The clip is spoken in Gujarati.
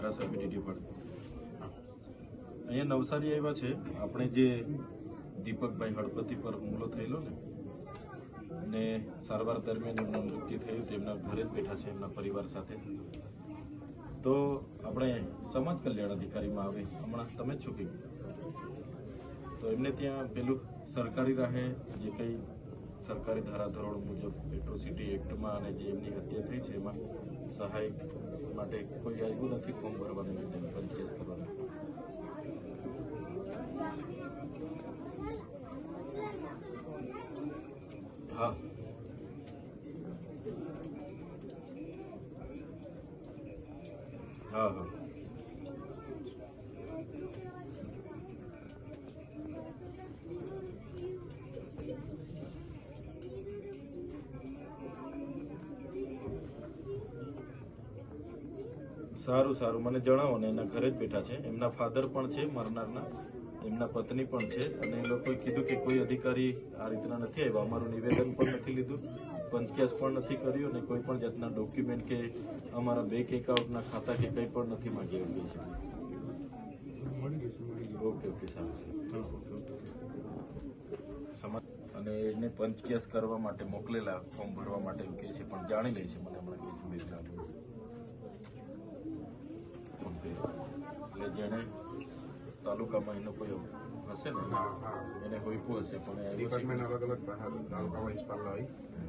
ધારાસભ્ય ડીડી પાડ અહીંયા નવસારી આવ્યા છે. આપણે જે દીપકભાઈ હળપતિ પર હુમલો થયેલો ને સારવાર દરમિયાન એમનું મૃત્યુ થયું, તેમના ઘરે જ બેઠા છે એમના પરિવાર સાથે. તો આપણે સમાજ કલ્યાણ અધિકારીમાં આવે હમણાં તમે જ છો કે તો એમને ત્યાં પેલું સરકારી રાહે જે કંઈ સરકારી ધારાધોરણ મુજબ એટ્રોસિટી એક્ટમાં અને જે એમની હત્યા થઈ છે એમાં સહાય માટે કોઈ આવ્યું નથી ફોર્મ ભરવાનું, પંચકેસ કરવાનું. હા હા હા સારું સારું, મને જણાવો ને. એના ઘરે જ બેઠા છે, એમના ફાધર પણ છે મરનારના, એમના પત્ની પણ છે. અને એ લોકોએ કીધું કે કોઈ અધિકારી આ રીતના નથી આવ્યા, અમારું નિવેદન પણ નથી લીધું, પંચકેસ પણ નથી કર્યું અને કોઈ પણ જાતના ડોક્યુમેન્ટ કે અમારા બેંક એકાઉન્ટના ખાતા કે કંઈ પણ નથી માગી એવું છે. ઓકે ઓકે સારું સમાજ અને એને પંચકેસ કરવા માટે મોકલેલા ફોર્મ ભરવા માટે એવું કહે છે, પણ જાણી લે છે મને હમણાં કહે છે બેકગ્રાઉન્ડ. એટલે જેને તાલુકામાં એનો કોઈ હશે ને એને હોઈપું હશે પણ ડિપાર્ટમેન્ટ અલગ અલગ તાલુકા વાઇઝ પાડલા હોય.